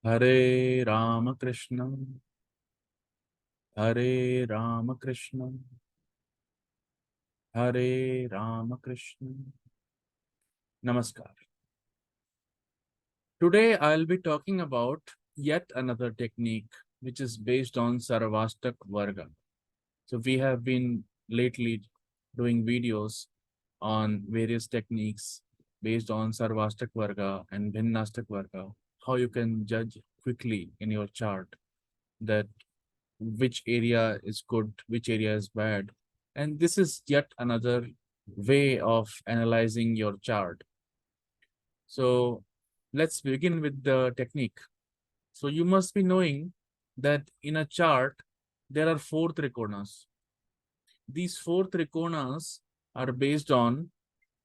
Hare Rama Krishna, Hare Rama Krishna, Hare Rama Krishna. Namaskar. Today I'll be talking about yet another technique which is based on Sarvastak Varga. So we have been lately doing videos on various techniques based on Sarvastak Varga and Bhinnastak Varga, how you can judge quickly in your chart that which area is good, which area is bad. And this is yet another way of analyzing your chart. So let's begin with the technique. So you must be knowing that in a chart, there are four trikonas. These four trikonas are based on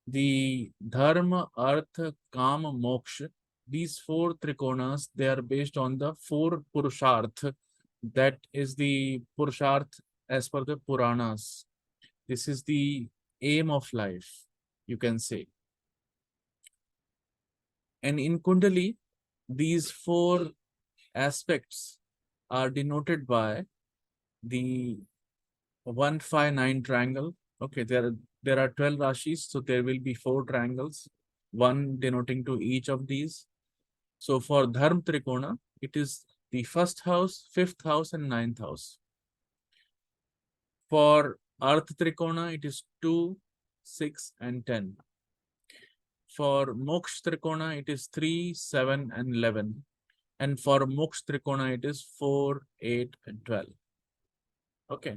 the dharma, artha, kama, moksha. These four trikonas, they are based on the four purusharth. That is the purusharth as per the Puranas. This is the aim of life, you can say. And in Kundali, these four aspects are denoted by the 159 triangle. Okay, there are 12 rashis, so there will be four triangles, one denoting to each of these. So for Dharma Trikona, it is the first house, fifth house, and ninth house. For Artha Trikona, it is 2, 6, and 10. For Moksha Trikona, it is 3, 7, and 11. And for Moksha Trikona, it is 4, 8, and 12. Okay.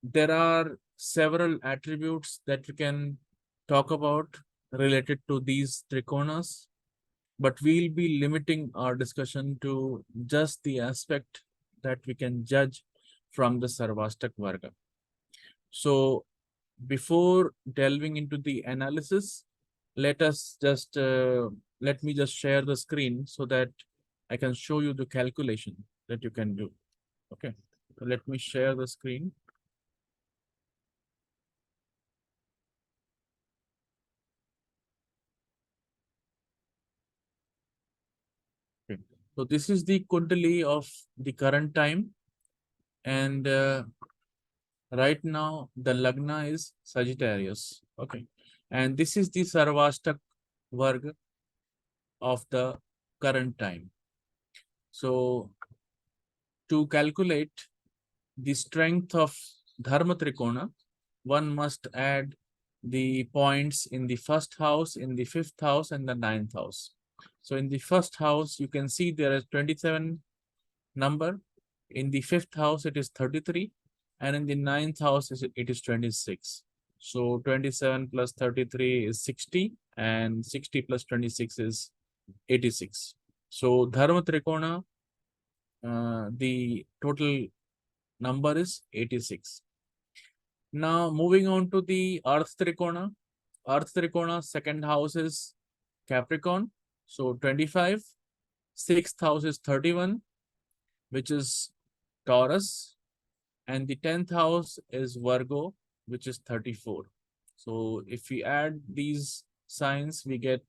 There are several attributes that we can talk about related to these trikonas, but we'll be limiting our discussion to just the aspect that we can judge from the Sarvastak Varga. So before delving into the analysis, let me just share the screen so that I can show you the calculation that you can do. Okay, so let me share the screen. Okay. So this is the Kundali of the current time, and right now the Lagna is Sagittarius. Okay, and this is the Sarvastak Varga of the current time. So to calculate the strength of Dharma Trikona, one must add the points in the first house, in the fifth house, and the ninth house. So in the first house, you can see there is 27 number. In the fifth house, it is 33. And in the ninth house, it is 26. So 27 plus 33 is 60. And 60 plus 26 is 86. So Dharma Trikona, the total number is 86. Now moving on to the Earth Trikona. Earth Trikona, second house is Capricorn. So 25. Sixth house is 31, which is Taurus. And the 10th house is Virgo, which is 34. So if we add these signs, we get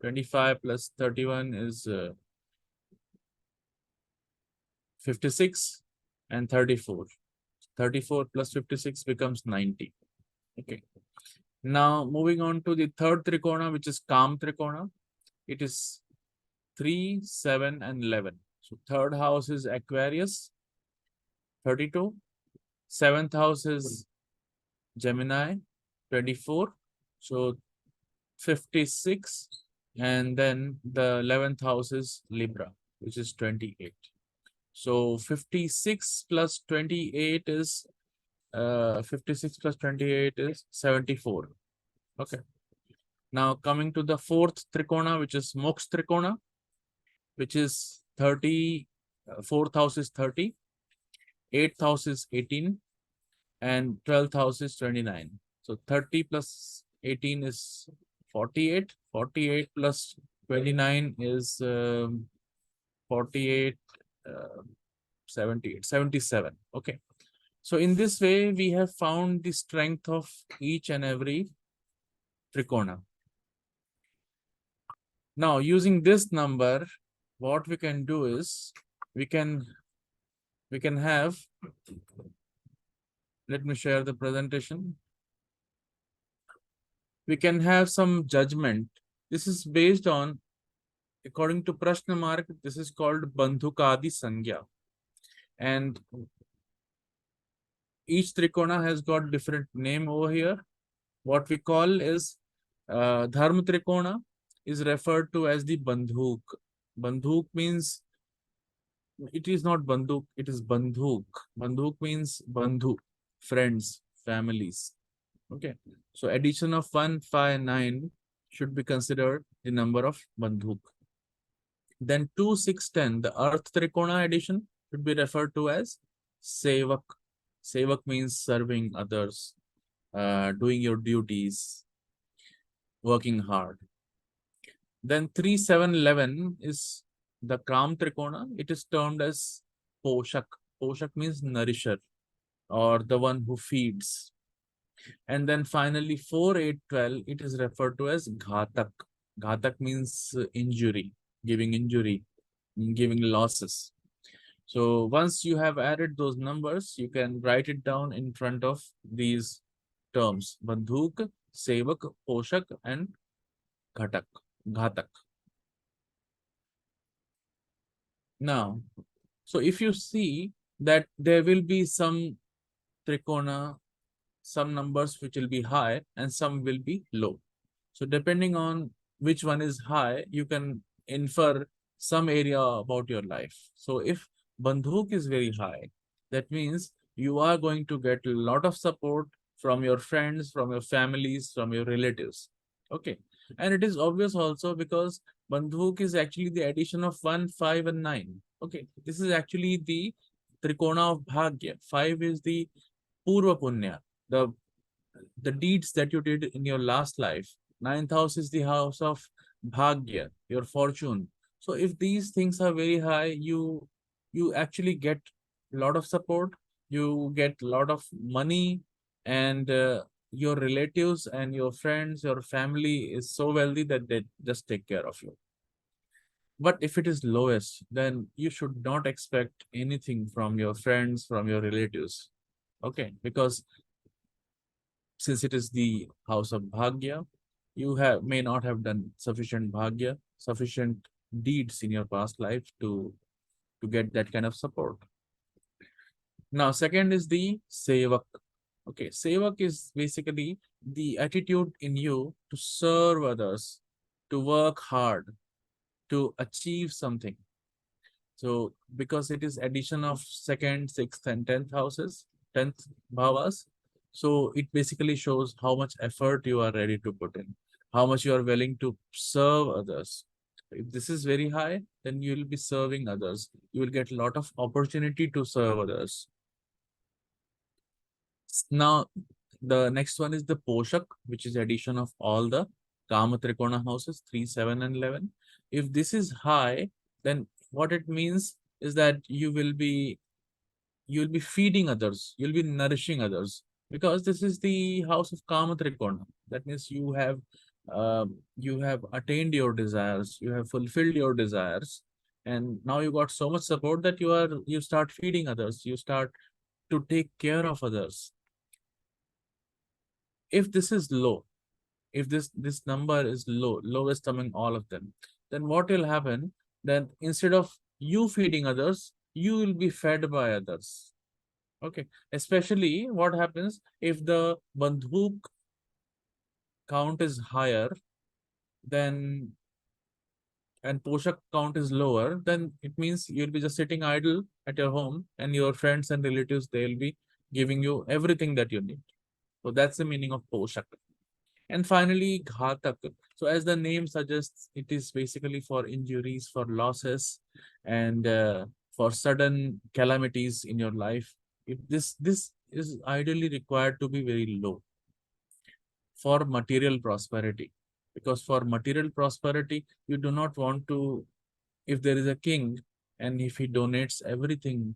25 plus 31 is 56 and 34. 34 plus 56 becomes 90. Okay. Now moving on to the third trikona, which is Kam Trikona. It is 3, 7, and 11. So third house is Aquarius, 32. Seventh house is Gemini, 24. So 56. And then the 11th house is Libra, which is 28. So 56 plus 28 is 56 plus 28 is 74. Okay. Now coming to the fourth trikona, which is Moksha Trikona, which is 30. Fourth house is 30. Eighth house is 18. And 12th house is 29. So 30 plus 18 is 48. 48 plus 29 is 48, 78, 77. Okay. So in this way, we have found the strength of each and every trikona. Now, using this number, what we can do is we can have, let me share the presentation. We can have some judgment. This is based on, according to Prashna Mark, this is called Bandhukadi Sanjna. And each trikona has got different name over here. What we call is Dharma trikona is referred to as the Bandhuk. Bandhuk means, it is not Bandhuk, it is Bandhuk. Bandhuk means Bandhu, friends, families. Okay. So addition of 1, 5, 9 should be considered the number of Bandhuk. Then 2, 6, 10, the Earth Trikona addition should be referred to as Sevak. Sevak means serving others, doing your duties, working hard. Then 3, 7, 11 is the Kam Trikona. It is termed as Poshak. Poshak means nourisher, or the one who feeds. And then finally 4, 8, 12, it is referred to as Ghatak. Ghatak means injury, giving losses. So once you have added those numbers, you can write it down in front of these terms: Bandhuk, Sevak, Poshak, and Ghatak. Now, so if you see that there will be some trikona, some numbers which will be high and some will be low. So depending on which one is high, you can infer some area about your life. So if Bandhuk is very high, that means you are going to get a lot of support from your friends, from your families, from your relatives. Okay. And it is obvious also because Bandhuk is actually the addition of 1, 5, and 9. Okay. This is actually the Trikona of Bhagya. 5 is the Purva Punya, the deeds that you did in your last life. Ninth house is the house of Bhagya, your fortune. So if these things are very high, you actually get a lot of support, you get a lot of money, and your relatives and your friends, your family is so wealthy that they just take care of you. But if it is lowest, then you should not expect anything from your friends, from your relatives. Okay, because since it is the house of Bhagya, you may not have done sufficient Bhagya, sufficient deeds in your past life to get that kind of support. Now, second is the Sevak. Okay, Sevak is basically the attitude in you to serve others, to work hard, to achieve something. So, because it is addition of second, sixth, and 10th houses, 10th bhavas, so it basically shows how much effort you are ready to put in, how much you are willing to serve others. If this is very high, then you will be serving others. You will get a lot of opportunity to serve others. Now, the next one is the Poshak, which is addition of all the Kama Trikona houses, 3, 7, and 11. If this is high, then what it means is that you'll be feeding others, you'll be nourishing others, because this is the house of Kama Trikona. That means you have attained your desires, you have fulfilled your desires, and now you got so much support that you start feeding others, you start to take care of others. If this is low, if this number is lowest among all of them, then what will happen? Then instead of you feeding others, you will be fed by others. Okay. Especially what happens if the Bandhuk count is higher, then and Poshak count is lower, then it means you'll be just sitting idle at your home, and your friends and relatives, they'll be giving you everything that you need. So that's the meaning of Poshak. And finally, Ghatak. So as the name suggests, it is basically for injuries, for losses, and for sudden calamities in your life. If this is ideally required to be very low for material prosperity. Because for material prosperity, you do not want to, if there is a king and if he donates everything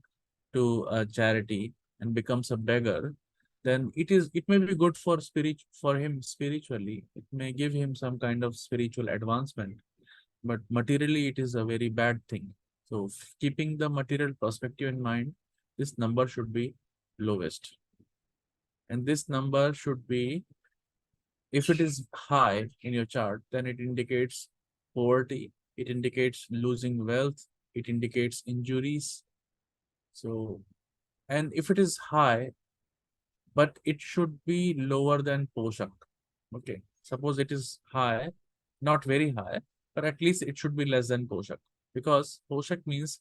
to a charity and becomes a beggar, then it may be good for him spiritually. It may give him some kind of spiritual advancement. but materially it is a very bad thing. So keeping the material perspective in mind, this number should be lowest. And this number should be, if it is high in your chart, then it indicates poverty, it indicates losing wealth, it indicates injuries. So, and if it is high, but it should be lower than Poshak. Okay. Suppose it is high, not very high, but at least it should be less than Poshak. Because Poshak means,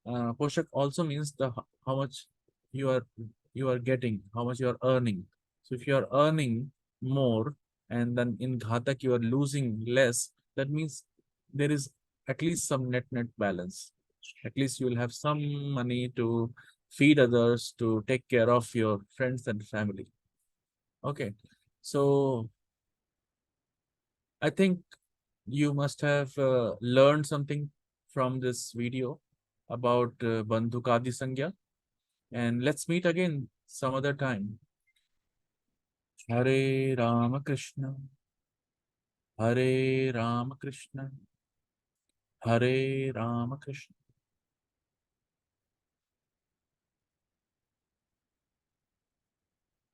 Poshak also means the how much you are you are getting, how much you are earning. So if you are earning more and then in Ghatak you are losing less, that means there is at least some net balance. At least you will have some money to feed others, to take care of your friends and family. Okay. So I think you must have learned something from this video about Bandhukadi Sanjna. And let's meet again some other time. Hare Rama Krishna, Hare Rama Krishna, Hare Rama Krishna.